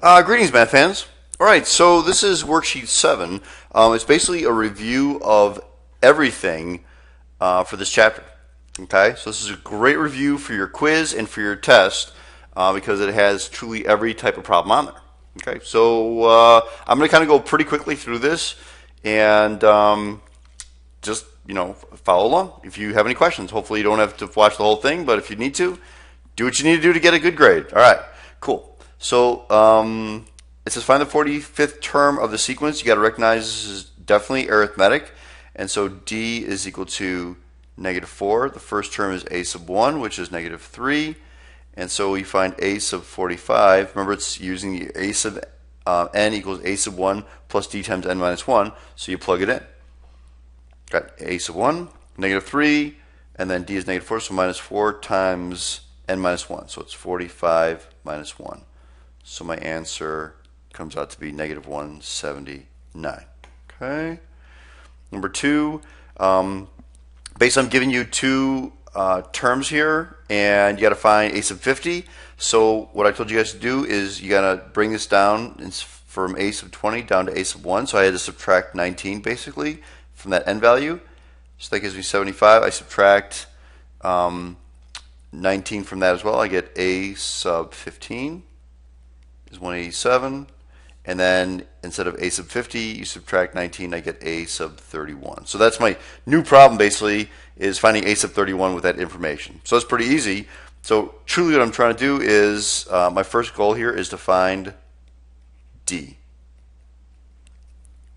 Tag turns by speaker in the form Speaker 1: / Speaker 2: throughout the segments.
Speaker 1: Greetings, math fans. All right, so this is worksheet 7. It's basically a review of everything for this chapter. Okay, so this is a great review for your quiz and for your test because it has truly every type of problem on there. Okay, so I'm going to kind of go pretty quickly through this and just follow along. If you have any questions, hopefully you don't have to watch the whole thing, but if you need to, do what you need to do to get a good grade. All right, cool. So it says find the 45th term of the sequence. You got to recognize this is definitely arithmetic, and so D is equal to -4. The first term is a sub 1, which is -3, and so we find a sub 45. Remember, it's using the a sub n equals a sub 1 plus D times n minus 1, so you plug it in. Got a sub 1, -3, and then D is -4, so -4 times n minus 1, so it's 45 minus 1. So my answer comes out to be -179. Okay. Number 2, based on giving you two terms here, and you got to find a sub 50. So what I told you guys to do is you got to bring this down from a sub 20 down to a sub 1. So I had to subtract 19 basically from that n value. So that gives me 75. I subtract 19 from that as well. I get a sub 15 is 187, and then instead of a sub 50 you subtract 19, I get a sub 31. So that's my new problem basically, is finding a sub 31 with that information. So it's pretty easy. So truly what I'm trying to do is my first goal here is to find D.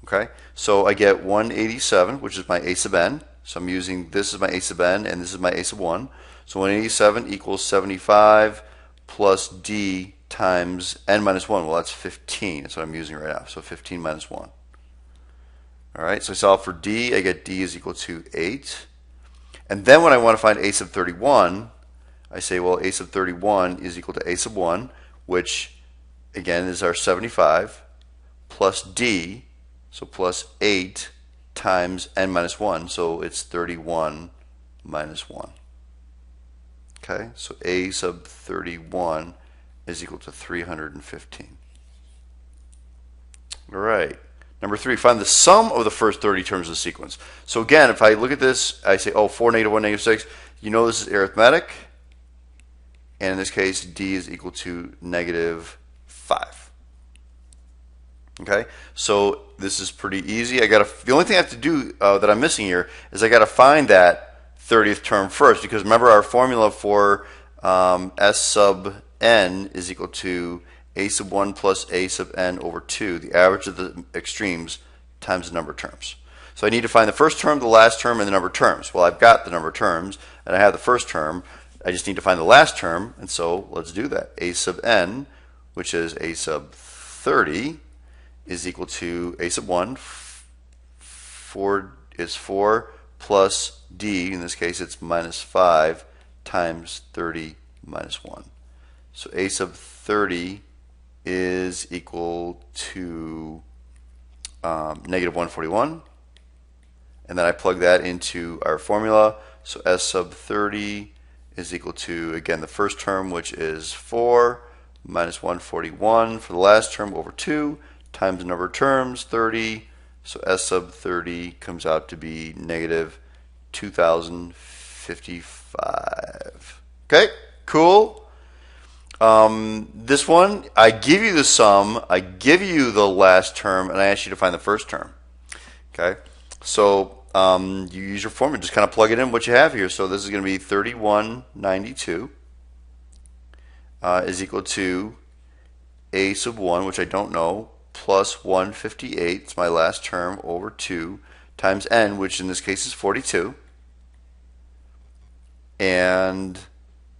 Speaker 1: Okay, so I get 187, which is my a sub n. So I'm using this as my a sub n and this is my a sub 1. So 187 equals 75 plus D times n minus 1. Well, that's 15. That's what I'm using right now. So 15 minus 1. All right, so I solve for D. I get D is equal to 8. And then when I want to find a sub 31, I say, well, a sub 31 is equal to a sub 1, which, again, is our 75, plus D, so plus 8 times n minus 1. So it's 31 minus 1. Okay, so a sub 31 is equal to 315. All right. Number 3, find the sum of the first 30 terms of the sequence. So again, if I look at this, I say, oh, 4, -1, -6. You know this is arithmetic. And in this case, D is equal to -5. Okay, so this is pretty easy. The only thing I have to do that I'm missing here is I got to find that 30th term first, because remember our formula for S sub n is equal to a sub 1 plus a sub n over 2, the average of the extremes times the number of terms. So I need to find the first term, the last term, and the number of terms. Well, I've got the number of terms, and I have the first term. I just need to find the last term, and so let's do that. A sub n, which is a sub 30, is equal to a sub 1. 4 is 4 plus D, in this case it's -5, times 30 minus 1. So a sub 30 is equal to -141. And then I plug that into our formula. So S sub 30 is equal to, again, the first term, which is 4 minus 141 for the last term over 2 times the number of terms, 30. So S sub 30 comes out to be -2055. Okay, cool. This one, I give you the sum, I give you the last term, and I ask you to find the first term. Okay, so you use your formula, just kind of plug it in what you have here. So this is going to be 3192 is equal to a sub 1, which I don't know, plus 158, it's my last term, over 2 times n, which in this case is 42. And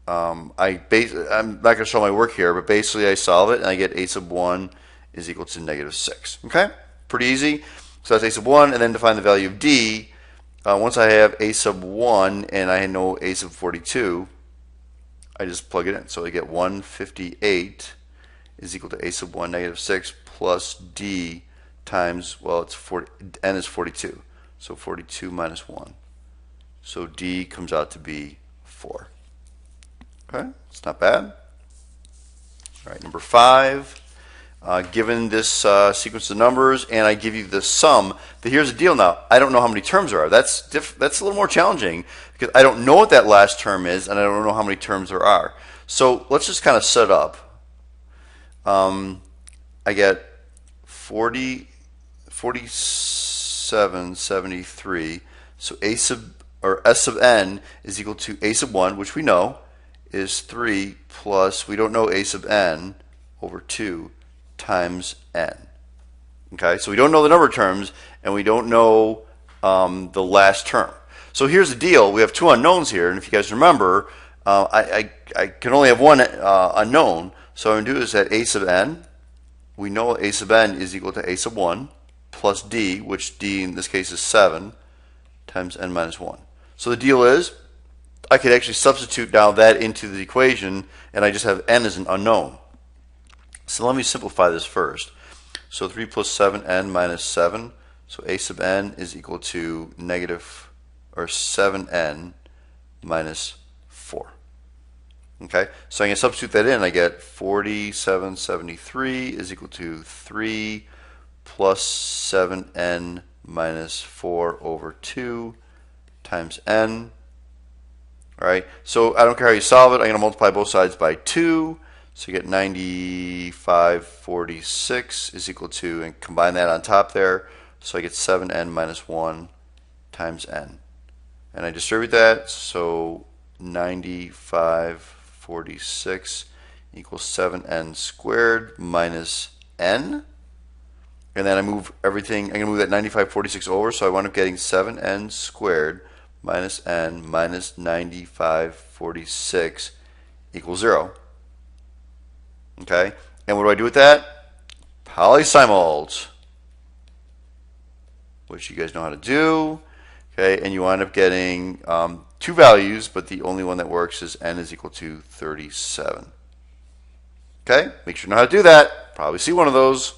Speaker 1: I'm not going to show my work here, but basically I solve it and I get a sub 1 is equal to -6. Okay, pretty easy. So that's a sub 1, and then to find the value of D, once I have a sub 1 and I know a sub 42, I just plug it in. So I get 158 is equal to a sub 1 -6 plus D times, well, it's 40, n is 42, so 42 minus 1. So D comes out to be 4. Okay, it's not bad. All right, number 5. given this sequence of numbers, and I give you the sum. But here's the deal now. I don't know how many terms there are. That's a little more challenging because I don't know what that last term is, and I don't know how many terms there are. So let's just kind of set up. I get 4773. So A sub, or S sub n is equal to A sub 1, which we know is 3 plus, we don't know A sub n, over 2 times n. Okay, so we don't know the number of terms, and we don't know the last term. So here's the deal. We have two unknowns here, and if you guys remember, I can only have one unknown. So what I'm going to do is that A sub n, we know A sub n is equal to A sub 1 plus d, which d in this case is 7, times n minus 1. So the deal is, I could actually substitute now that into the equation, and I just have n as an unknown. So let me simplify this first. So 3 plus 7n minus 7. So A sub n is equal to negative, or 7n minus 4. Okay, so I can substitute that in. I get 4773 is equal to 3 plus 7n minus 4 over 2 times n. All right, so I don't care how you solve it. I'm going to multiply both sides by 2. So you get 9546 is equal to, and combine that on top there. So I get 7n minus 1 times n. And I distribute that, so 9546 equals 7n squared minus n. And then I move everything, I'm going to move that 9546 over, so I wind up getting 7n squared minus n minus 9546 equals 0. Okay, and what do I do with that? Polysimults, which you guys know how to do. Okay, and you wind up getting two values, but the only one that works is n is equal to 37. Okay, make sure you know how to do that. Probably see one of those.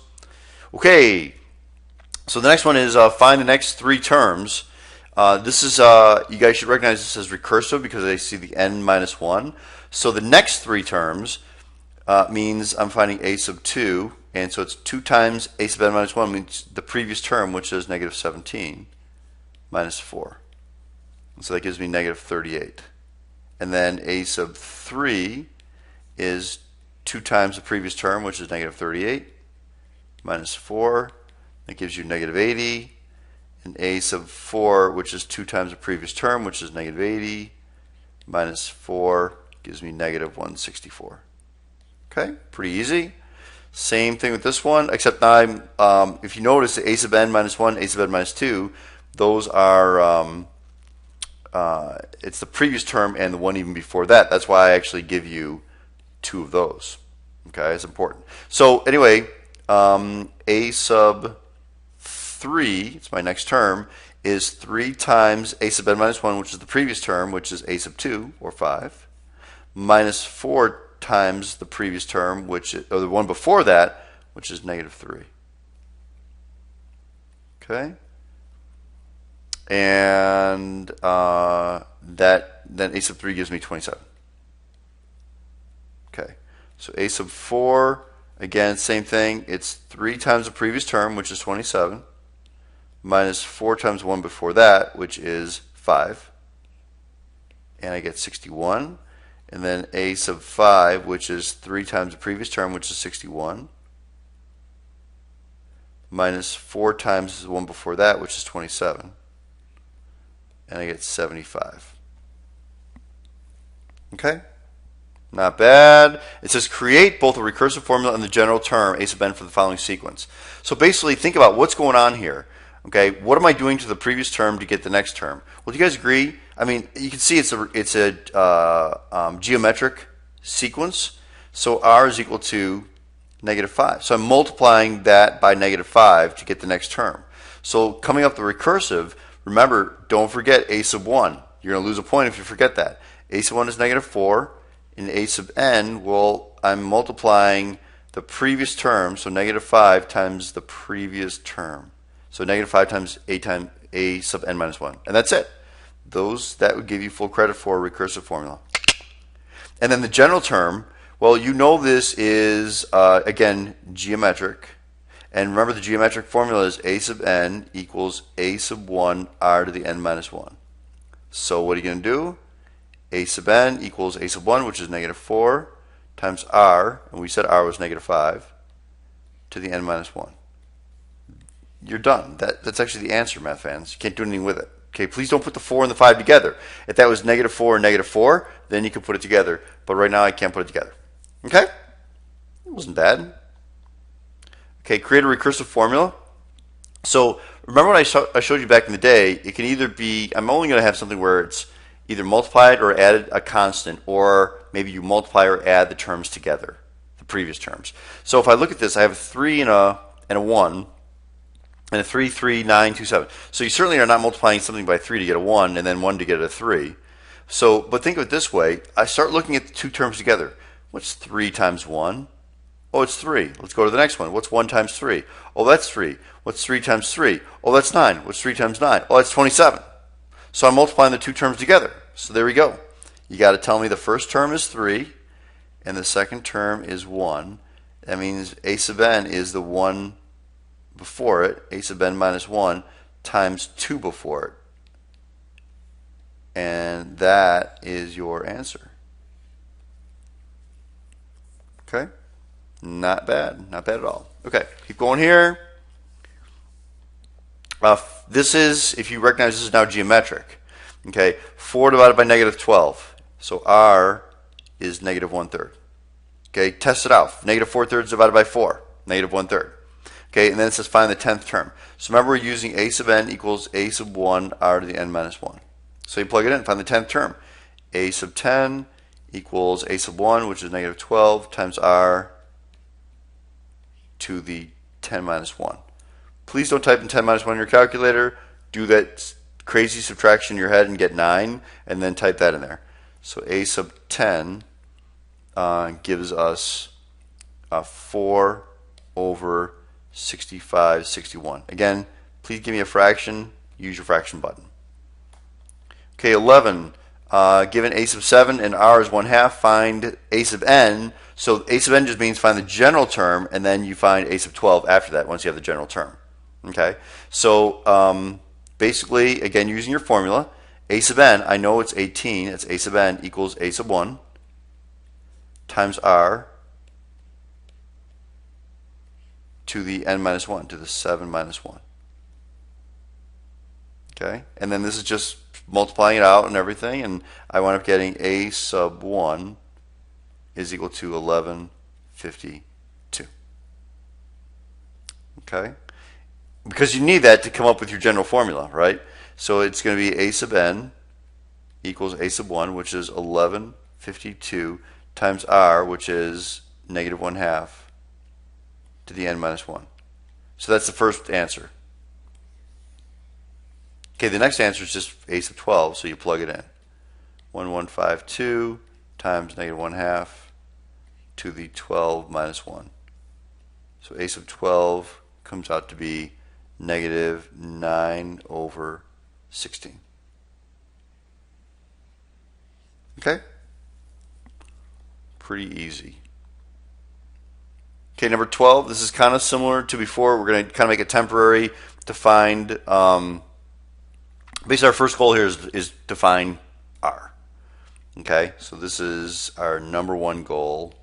Speaker 1: Okay, so the next one is find the next three terms. This is, you guys should recognize this as recursive because I see the n minus 1. So the next three terms means I'm finding a sub 2, and so it's 2 times a sub n minus 1 means the previous term, which is negative 17, minus 4. And so that gives me negative 38. And then a sub 3 is 2 times the previous term, which is negative 38, minus 4. That gives you negative 80. And a sub 4, which is 2 times the previous term, which is negative 80, minus 4, gives me negative 164. Okay, pretty easy. Same thing with this one, except now if you notice the a sub n minus 1, a sub n minus 2, those are, it's the previous term and the one even before that. That's why I actually give you 2 of those. Okay, it's important. So anyway, a sub 3, it's my next term, is 3 times a sub n minus 1, which is the previous term, which is a sub 2, or 5, minus 4 times the previous term, which is, or the one before that, which is negative 3. Okay? And that then a sub 3 gives me 27. Okay, so a sub 4, again, same thing. It's 3 times the previous term, which is 27, minus 4 times 1 before that, which is 5. And I get 61. And then a sub 5, which is 3 times the previous term, which is 61, minus 4 times the one before that, which is 27. And I get 75. Okay? Not bad. It says create both a recursive formula and the general term a sub n for the following sequence. So basically think about what's going on here. Okay, what am I doing to the previous term to get the next term? Well, do you guys agree? I mean, you can see it's a geometric sequence. So r is equal to negative 5. So I'm multiplying that by negative 5 to get the next term. So coming up the recursive, remember, don't forget a sub 1. You're going to lose a point if you forget that. A sub 1 is negative 4. In a sub n, well, I'm multiplying the previous term, so negative 5 times the previous term. So negative 5 times a sub n minus 1. And that's it. That would give you full credit for a recursive formula. And then the general term, Well, you know this is, again, geometric. And remember the geometric formula is a sub n equals a sub 1 r to the n minus 1. So what are you going to do? A sub n equals a sub 1, which is negative 4, times r, and we said r was negative 5, to the n minus 1. You're done. That's actually the answer, math fans. You can't do anything with it. Okay, please don't put the 4 and the 5 together. If that was negative 4 and negative 4, then you can put it together. But right now I can't put it together. Okay? It wasn't bad. Okay, create a recursive formula. So remember when I showed you back in the day, it can either be, I'm only going to have something where it's either multiplied or added a constant, or maybe you multiply or add the terms together, the previous terms. So if I look at this, I have a 3 and a 1, and a 3, 3, 9, 2, 7. So you certainly are not multiplying something by 3 to get a 1, and then 1 to get a 3. So, but think of it this way. I start looking at the two terms together. What's 3 times 1? Oh, it's 3. Let's go to the next one. What's 1 times 3? Oh, that's 3. What's 3 times 3? Oh, that's 9. What's 3 times 9? Oh, that's 27. So I'm multiplying the two terms together. So there we go. You got to tell me the first term is 3 and the second term is 1. That means a sub n is the 1 before it, a sub n minus 1, times 2 before it. And that is your answer. Okay? Not bad. Not bad at all. Okay, keep going here. This is, if you recognize, this is now geometric. Okay, 4 divided by negative 12. So r is negative 1/3. Okay, test it out. Negative 4/3 divided by 4. Negative 1/3. Okay, and then it says find the 10th term. So remember, we're using a sub n equals a sub 1 r to the n minus 1. So you plug it in, find the 10th term. A sub 10 equals a sub 1, which is negative 12, times r to the 10 minus 1. Please don't type in 10 minus 1 in your calculator. Do that crazy subtraction in your head and get 9, and then type that in there. So a sub 10 gives us 4 over 65, 61. Again, please give me a fraction. Use your fraction button. Okay, 11. Given a sub 7 and r is 1/2, find a sub n. So a sub n just means find the general term, and then you find a sub 12 after that once you have the general term. Okay, so basically, again, using your formula, a sub n, I know it's 18. It's a sub n equals a sub 1 times r to the n minus 1, to the 7 minus 1. Okay, and then this is just multiplying it out and everything, and I wind up getting a sub 1 is equal to 1152. Okay, because you need that to come up with your general formula, right? So it's going to be a sub n equals a sub 1, which is 1152, times r, which is negative 1/2 to the n minus 1. So that's the first answer. Okay, the next answer is just a sub 12, so you plug it in. 1152 times negative 1/2 to the 12 minus 1. So a sub 12 comes out to be negative 9 over 16. Okay? Pretty easy. Okay, number 12, this is kind of similar to before. We're going to kind of make it temporary to find, basically our first goal here is to find r. Okay, so this is our number one goal.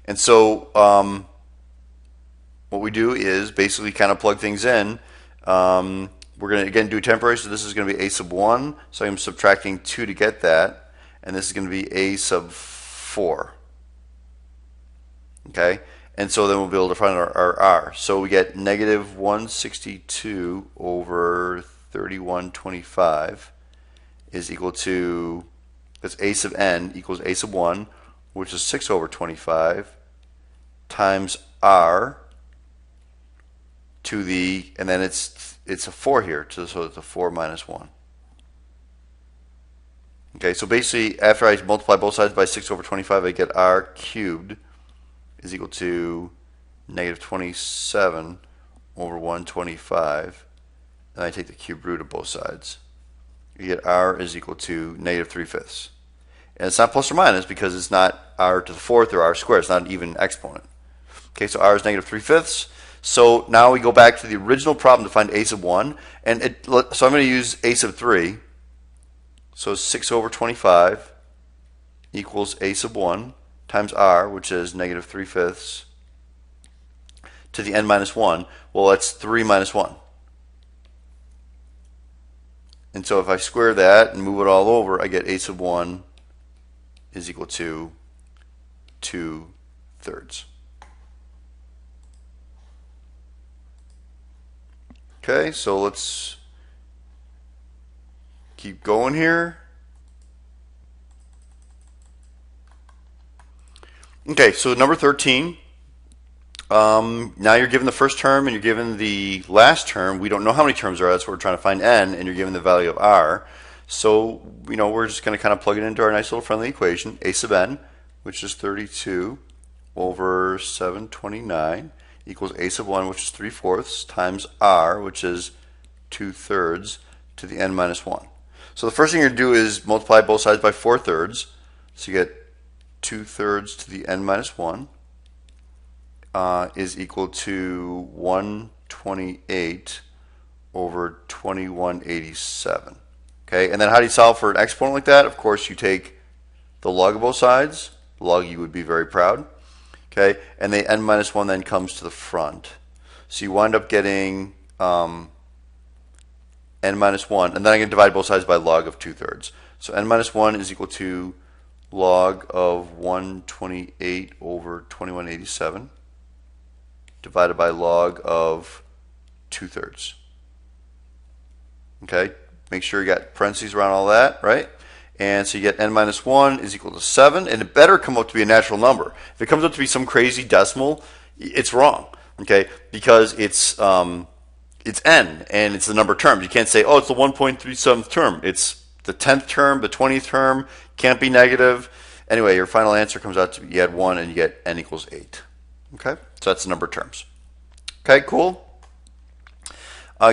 Speaker 1: And so what we do is basically kind of plug things in. We're going to, again, do temporary, so this is going to be a sub 1, so I'm subtracting 2 to get that, and this is going to be a sub 4. Okay, and so then we'll be able to find our r. So we get negative 162 over 3125 is equal to, that's a sub n equals a sub 1, which is 6 over 25, times r to the, and then it's a 4 here, so it's a 4 minus 1. Okay, so basically after I multiply both sides by 6 over 25, I get r cubed is equal to negative 27 over 125, and I take the cube root of both sides. you get r is equal to negative 3/5. And it's not plus or minus because it's not r to the fourth or r squared. It's not an even exponent. Okay, so r is negative 3/5. So now we go back to the original problem to find a sub 1. So I'm going to use a sub 3. So 6 over 25 equals a sub 1 times r, which is negative 3/5, to the n minus 1. Well, that's 3 minus 1. And so if I square that and move it all over, I get a sub 1 is equal to 2/3. Okay, so let's keep going here. Okay, so number 13. Now you're given the first term and you're given the last term. We don't know how many terms there are. That's what we're trying to find n, and you're given the value of r. So, we're just going to kind of plug it into our nice little friendly equation. A sub n, which is 32 over 729, equals a sub 1, which is 3/4, times r, which is 2/3, to the n minus 1. So the first thing you're going to do is multiply both sides by 4/3. So you get 2/3 to the n minus 1 is equal to 128 over 2187. Okay, and then how do you solve for an exponent like that? Of course, you take the log of both sides. The log, you would be very proud. Okay, and the n minus 1 then comes to the front. So you wind up getting n minus 1, and then I can divide both sides by log of 2/3. So n minus 1 is equal to log of 128 over 2187 divided by log of 2/3. Okay, make sure you got parentheses around all that, right? And so you get n minus 1 is equal to 7, and it better come up to be a natural number. If it comes up to be some crazy decimal, it's wrong, okay? Because it's n, and it's the number of terms. You can't say, oh, it's the 1.37th term. It's the 10th term, the 20th term, can't be negative. Anyway, your final answer comes out to be, you add 1 and you get n equals 8. Okay, so that's the number of terms. Okay, cool.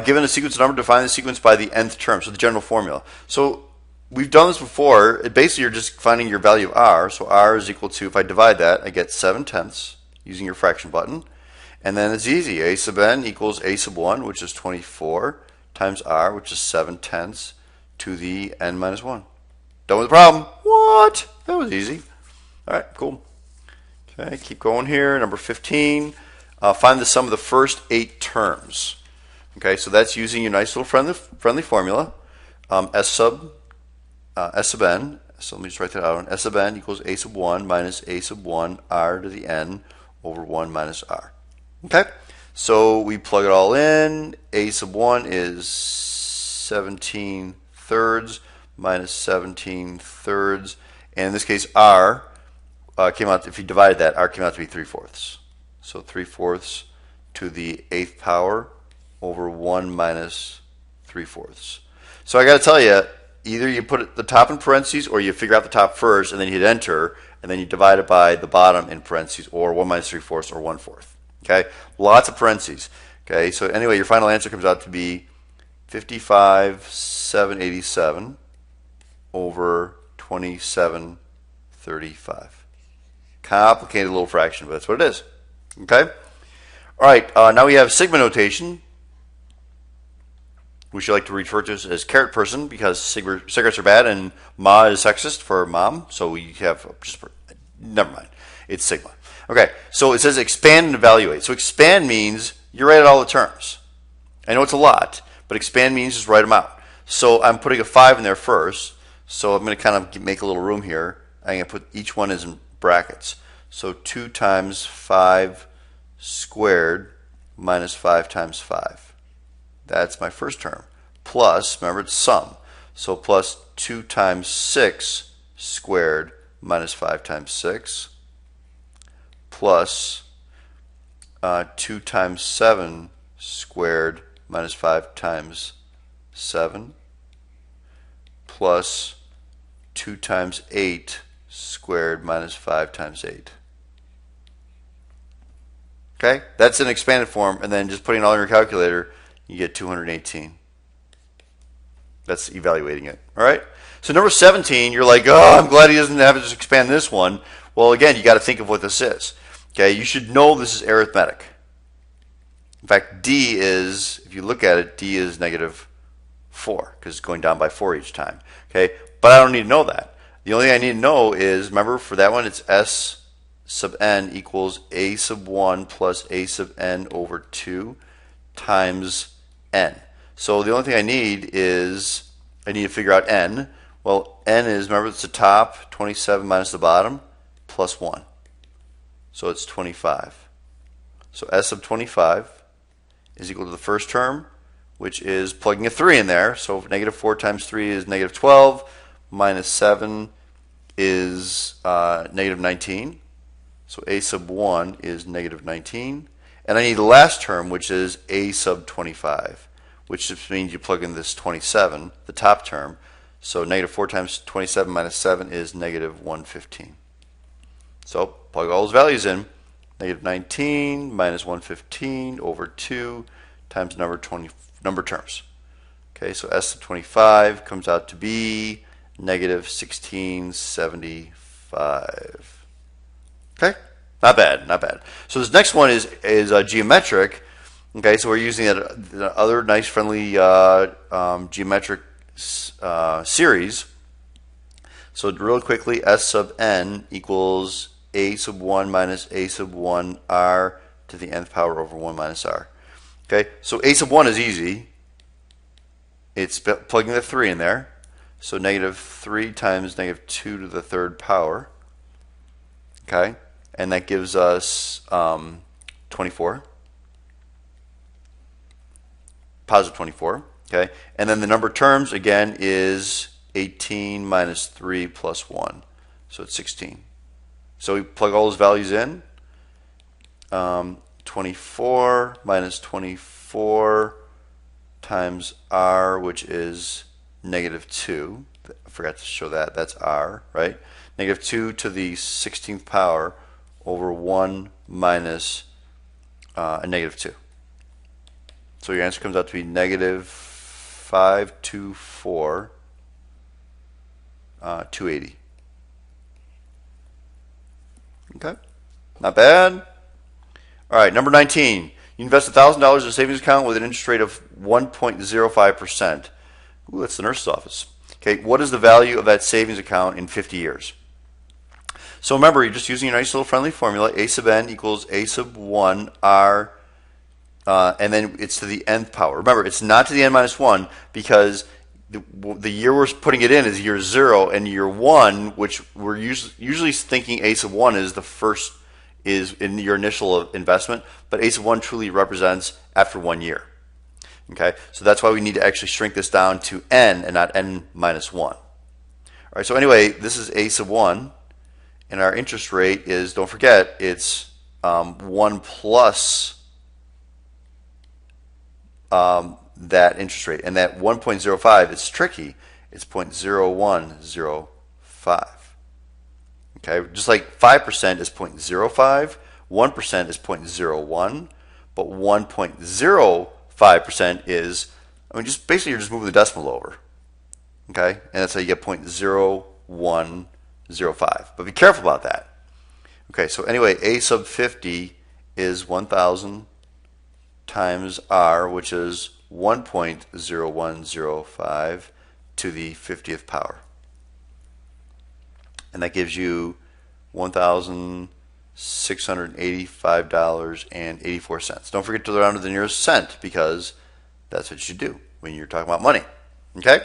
Speaker 1: Given a sequence of number, define the sequence by the nth term, so the general formula. So we've done this before. Basically, you're just finding your value of r. So r is equal to, if I divide that, I get 7/10 using your fraction button. And then it's easy. A sub n equals a sub 1, which is 24, times r, which is 7/10 to the n minus 1. Done with the problem. What? That was easy. All right, cool. Okay, keep going here. Number 15. Find the sum of the first 8 terms. Okay, so that's using your nice little friendly formula. S sub n. So let me just write that out. S sub n equals a sub 1 minus a sub 1 r to the n over 1 minus r. Okay, so we plug it all in. A sub 1 is 17/3 minus 17/3, and in this case r came out, if you divided that, r came out to be 3/4. So 3/4 to the 8th power over 1 minus 3/4. So I got to tell you, either you put the top in parentheses or you figure out the top first and then you hit enter and then you divide it by the bottom in parentheses, or 1 minus 3/4 or 1/4. Okay, lots of parentheses. Okay, so anyway, your final answer comes out to be 55,787 over 2735. Complicated little fraction, but that's what it is. Okay, all right. Now we have sigma notation, which you like to refer to as carrot person because cigarettes are bad and ma is sexist for mom. So we have never mind. It's sigma. Okay, so it says expand and evaluate. So expand means you write out all the terms. I know it's a lot, but expand means just write them out. So I'm putting a 5 in there first. So I'm going to kind of make a little room here. I'm going to put each one is in brackets. So 2 times 5 squared minus 5 times 5. That's my first term. Plus, remember it's sum. So plus 2 times 6 squared minus 5 times 6. Plus 2 times 7 squared minus 5 times 7. Plus 2 times 8 squared minus 5 times 8. Okay, that's an expanded form, and then just putting it all in your calculator, you get 218. That's evaluating it. All right. So number 17, you're like, oh, I'm glad he doesn't have to just expand this one. Well, again, you got to think of what this is. Okay, you should know this is arithmetic. In fact, D is, if you look at it, D is negative 4 because it's going down by 4 each time. Okay, but I don't need to know that. The only thing I need to know is, remember, for that one, it's S sub n equals a sub 1 plus a sub n over 2 times n. So the only thing I need is, I need to figure out n. Well, n is, remember, it's the top, 27 minus the bottom, plus 1. So it's 25. So S sub 25 is equal to the first term, which is plugging a 3 in there. So negative 4 times 3 is negative 12, minus 7 is negative 19. So a sub 1 is negative 19. And I need the last term, which is a sub 25, which just means you plug in this 27, the top term. So negative 4 times 27 minus 7 is negative 115. So plug all those values in. Negative 19 minus 115 over 2 times number terms. Okay, so S sub 25 comes out to be negative 1675. Okay, not bad, not bad. So this next one is geometric. Okay, so we're using the other nice, friendly geometric series. So real quickly, S sub n equals a sub 1 minus a sub 1 r to the nth power over 1 minus r. Okay, so a sub 1 is easy. It's plugging the 3 in there. So negative 3 times negative 2 to the third power. Okay, and that gives us 24. Positive 24. Okay, and then the number of terms again is 18 minus 3 plus 1. So it's 16. So we plug all those values in. 24 minus 24 times r, which is negative 2. I forgot to show that. That's r, right? Negative 2 to the 16th power over 1 minus a negative 2. So your answer comes out to be negative 524, 280. Okay, not bad. All right, number 19. You invest $1,000 in a savings account with an interest rate of 1.05%. Ooh, that's the nurse's office. Okay, what is the value of that savings account in 50 years? So remember, you're just using your nice little friendly formula. A sub n equals a sub 1 r, and then it's to the nth power. Remember, it's not to the n minus 1 because the year we're putting it in is year 0, and year 1, which we're usually thinking a sub 1 is the first, is in your initial investment, but a sub 1 truly represents after 1 year. Okay, so that's why we need to actually shrink this down to n and not n minus 1. All right, so anyway, this is a sub 1, and our interest rate is, don't forget, it's 1 plus that interest rate. And that 1.05 is tricky. It's 0.0105. Okay, just like 5% is 0.05, 1% is 0.01, but 1.05% is, I mean, just basically you're just moving the decimal over. Okay, and that's how you get 0.0105. But be careful about that. Okay, so anyway, a sub 50 is 1,000 times r, which is 1.0105 to the 50th power. And that gives you $1,685.84. Don't forget to round to the nearest cent because that's what you do when you're talking about money. Okay?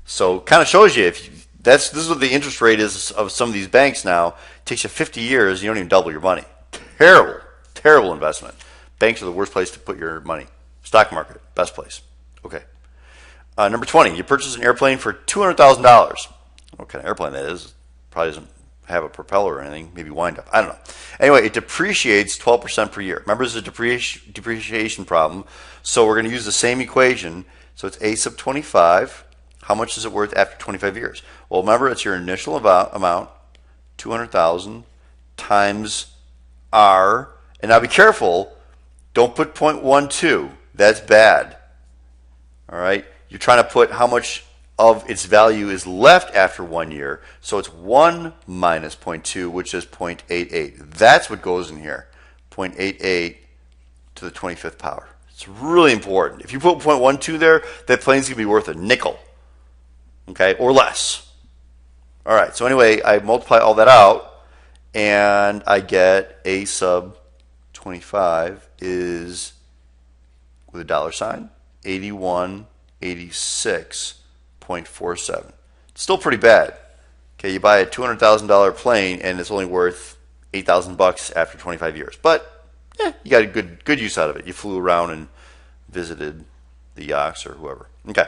Speaker 1: So kind of shows you, this is what the interest rate is of some of these banks now. It takes you 50 years, you don't even double your money. Terrible, terrible investment. Banks are the worst place to put your money. Stock market, best place. Okay. Number 20, you purchase an airplane for $200,000. What kind of airplane that is? Probably doesn't have a propeller or anything. Maybe wind up. I don't know. Anyway, it depreciates 12% per year. Remember, this is a depreciation problem. So we're going to use the same equation. So it's a sub 25. How much is it worth after 25 years? Well, remember, it's your initial amount, 200,000 times r. And now be careful. Don't put 0.12. That's bad. All right. You're trying to put how much of its value is left after 1 year. So it's 1 minus 0.2, which is 0.88. That's what goes in here, 0.88 to the 25th power. It's really important. If you put 0.12 there, that plane's going to be worth a nickel, okay, or less. All right, so anyway, I multiply all that out, and I get A sub 25 is, with a dollar sign, 8186.47. It's still pretty bad. Okay, you buy a $200,000 plane and it's only worth $8,000 after 25 years. But you got a good use out of it. You flew around and visited the yachts or whoever. Okay.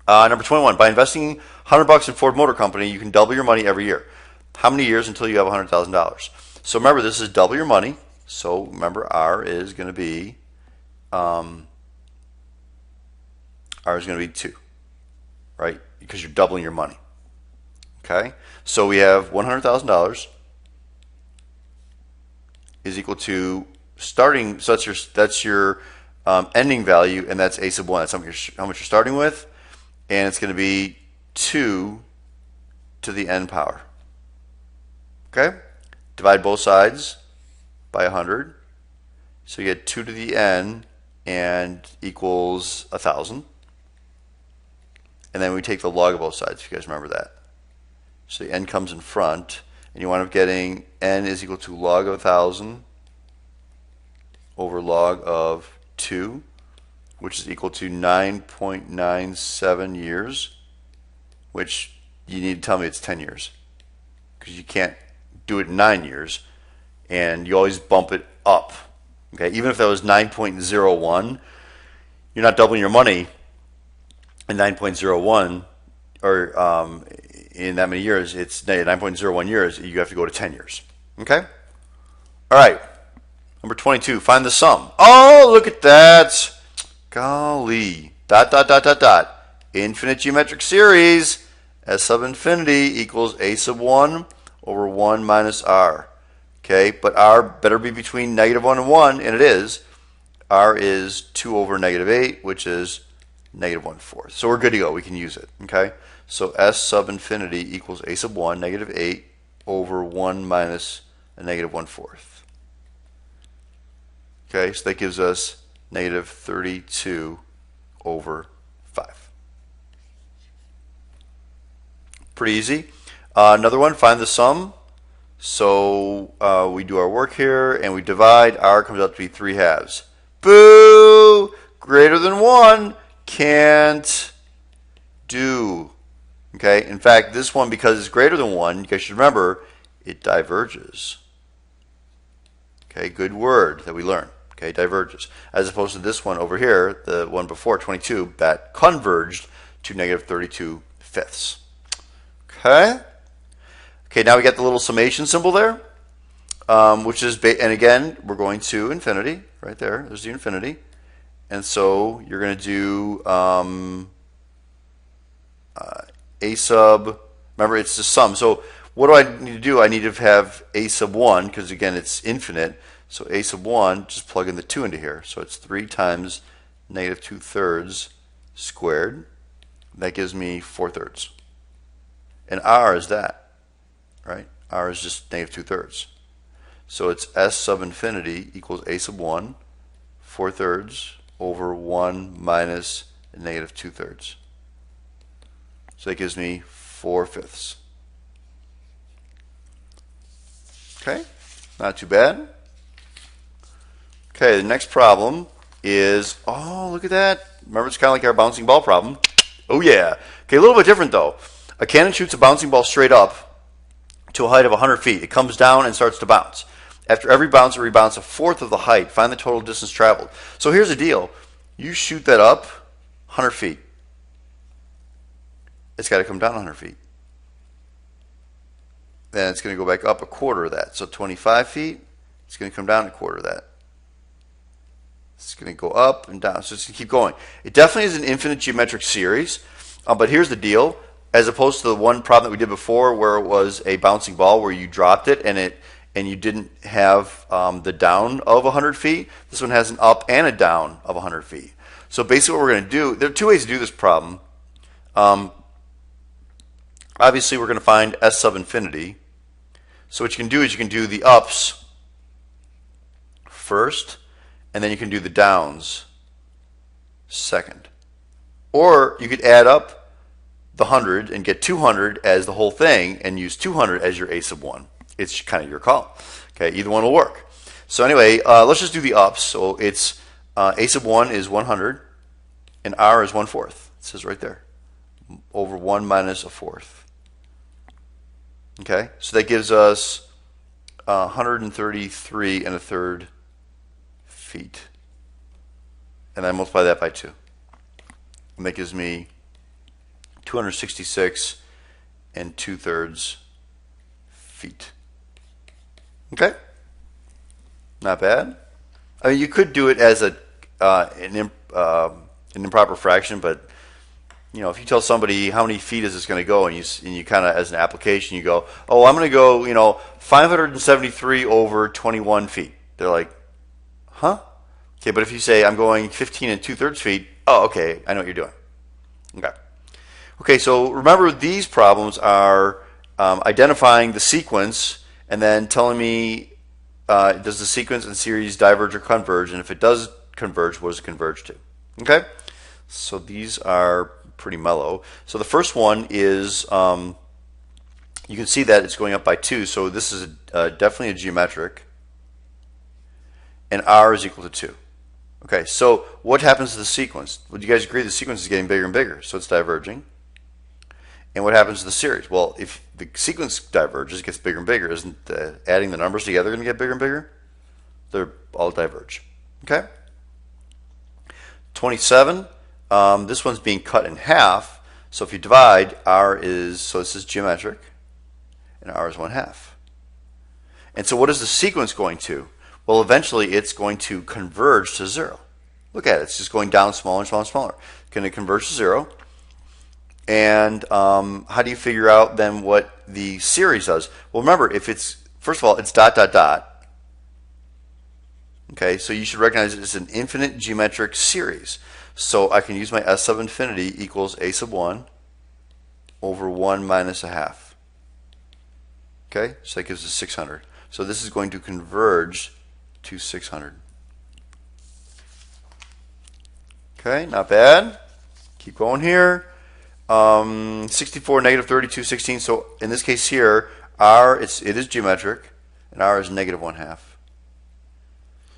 Speaker 1: Number 21. By investing $100 in Ford Motor Company, you can double your money every year. How many years until you have $100,000? So remember, this is double your money. So remember, R is going to be 2, right? Because you're doubling your money. Okay, so we have $100,000 is equal to starting. So that's your ending value, and that's A sub 1. That's how much you're starting with, and it's going to be 2 to the n power. Okay, divide both sides by 100, so you get 2 to the n and equals 1,000. And then we take the log of both sides, if you guys remember that. So the n comes in front, and you wind up getting n is equal to log of 1,000 over log of 2, which is equal to 9.97 years, which you need to tell me it's 10 years, because you can't do it in 9 years, and you always bump it up. Okay, even if that was 9.01, you're not doubling your money in 9.01 or in that many years. It's 9.01 years. You have to go to 10 years. Okay? All right. Number 22. Find the sum. Oh, look at that. Golly. ... Infinite geometric series. S sub infinity equals A sub 1 over 1 minus R. Okay? But R better be between -1 and 1, and it is. R is 2 over -8, which is -1/4. So we're good to go. We can use it. Okay? So S sub infinity equals A sub 1, -8 over 1 minus a -1/4. Okay, so that gives us -32 over 5. Pretty easy. Another one, find the sum. So we do our work here and we divide. R comes out to be 3/2. Boo! Greater than 1 can't do. Okay, in fact, this one, because it's greater than 1, you guys should remember, it diverges. Okay, good word that we learned. Okay, diverges. As opposed to this one over here, the one before, 22, that converged to -32/5. Okay? Okay, now we got the little summation symbol there, which is, and again, we're going to infinity, right there. There's the infinity. And so you're going to do A sub, remember it's the sum. So what do I need to do? I need to have A sub 1, because again it's infinite. So A sub 1, just plug in the 2 into here. So it's 3 times -2/3 squared. That gives me 4/3. And R is that, right? R is just -2/3. So it's S sub infinity equals A sub 1, 4/3 over 1 minus -2/3. So that gives me 4/5. Okay, not too bad. Okay, the next problem is, oh, look at that. Remember, it's kind of like our bouncing ball problem. Oh, yeah. Okay, a little bit different, though. A cannon shoots a bouncing ball straight up to a height of 100 feet. It comes down and starts to bounce. After every bounce, it rebounds a fourth of the height. Find the total distance traveled. So here's the deal. You shoot that up 100 feet. It's got to come down 100 feet. Then it's going to go back up a quarter of that. So 25 feet, it's going to come down a quarter of that. It's going to go up and down. So it's going to keep going. It definitely is an infinite geometric series. But here's the deal. As opposed to the one problem that we did before where it was a bouncing ball where you dropped it and you didn't have the down of 100 feet, this one has an up and a down of 100 feet. So basically what we're going to do, there are two ways to do this problem. Obviously we're going to find S sub infinity. So what you can do is you can do the ups first, and then you can do the downs second. Or you could add up the 100 and get 200 as the whole thing and use 200 as your A sub 1. It's kind of your call. Okay, either one will work. So anyway, let's just do the ups. So it's A sub 1 is 100 and R is 1/4. It says right there. Over 1 minus a fourth. Okay, so that gives us 133 1/3 feet. And I multiply that by 2. And that gives me 266 2/3 feet. Okay? Not bad. I mean, you could do it as an improper fraction, but you know, if you tell somebody how many feet is this going to go, and you kind of, as an application, you go, oh, I'm going to go, 573 over 21 feet. They're like, huh? Okay, but if you say I'm going 15 2/3 feet, oh, okay, I know what you're doing. Okay. Okay, so remember these problems are identifying the sequence and then telling me does the sequence and series diverge or converge, and if it does converge, what does it converge to? Okay, so these are pretty mellow. So the first one is you can see that it's going up by 2, so this is definitely a geometric, and R is equal to 2. Okay, so what happens to the sequence? Would you guys agree the sequence is getting bigger and bigger, so it's diverging? And what happens to the series? Well, if the sequence diverges, it gets bigger and bigger. Isn't adding the numbers together going to get bigger and bigger? They're all diverge. Okay? 27, this one's being cut in half, so if you divide, so this is geometric, and R is 1/2. And so what is the sequence going to? Well, eventually it's going to converge to 0. Look at it. It's just going down smaller and smaller and smaller. It's going to converge to 0. And how do you figure out then what the series does? Well, remember, if it's, first of all, it's dot, dot, dot. Okay, so you should recognize it as an infinite geometric series. So I can use my S sub infinity equals A sub 1 over 1 minus a half. Okay, so that gives us 600. So this is going to converge to 600. Okay, not bad. Keep going here. 64, negative 32, 16. So in this case here, it is geometric, and R is negative 1/2.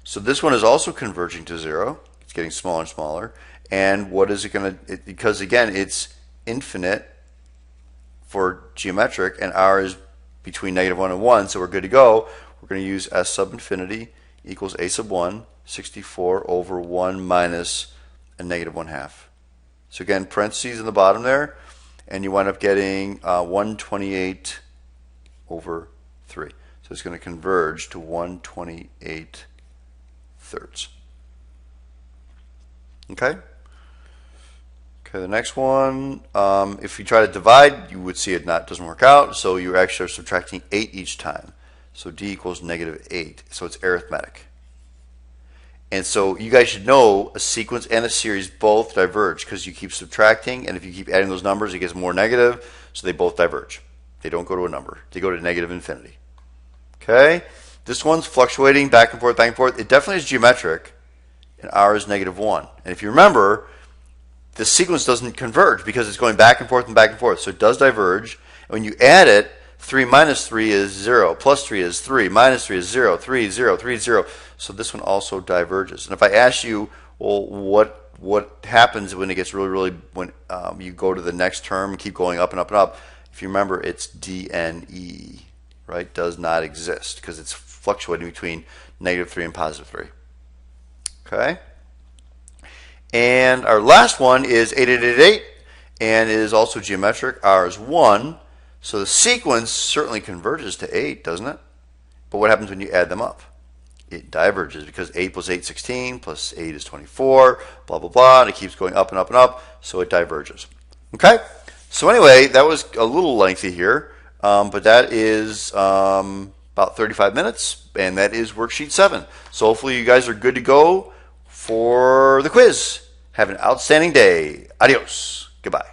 Speaker 1: So this one is also converging to 0. It's getting smaller and smaller. And what is it going to, because again, it's infinite for geometric, and R is between negative 1 and 1, so we're good to go. We're going to use S sub infinity equals A sub 1, 64 over 1 minus a negative 1/2. So again, parentheses in the bottom there, and you wind up getting 128 over 3. So it's going to converge to 128 thirds. Okay? Okay, the next one, if you try to divide, you would see it doesn't work out, so you actually are subtracting 8 each time. So D equals negative 8, so it's arithmetic. And so you guys should know a sequence and a series both diverge because you keep subtracting, and if you keep adding those numbers, it gets more negative, so they both diverge. They don't go to a number. They go to negative infinity. Okay? This one's fluctuating back and forth, back and forth. It definitely is geometric, and R is negative 1. And if you remember, the sequence doesn't converge because it's going back and forth and back and forth. So it does diverge. And when you add it, 3 minus 3 is 0, plus 3 is 3, minus 3 is 0, 3, 0, 3, 0. So this one also diverges. And if I ask you, well, what happens when it gets really, when you go to the next term and keep going up and up and up, if you remember, it's DNE, right? Does not exist because it's fluctuating between negative 3 and positive 3. Okay? And our last one is 8888, and it is also geometric. R is 1. So the sequence certainly converges to 8, doesn't it? But what happens when you add them up? It diverges because 8 plus 8 is 16, plus 8 is 24, blah, blah, blah, and it keeps going up and up and up, so it diverges. Okay? So anyway, that was a little lengthy here, but that is about 35 minutes, and that is worksheet 7. So hopefully you guys are good to go for the quiz. Have an outstanding day. Adios. Goodbye.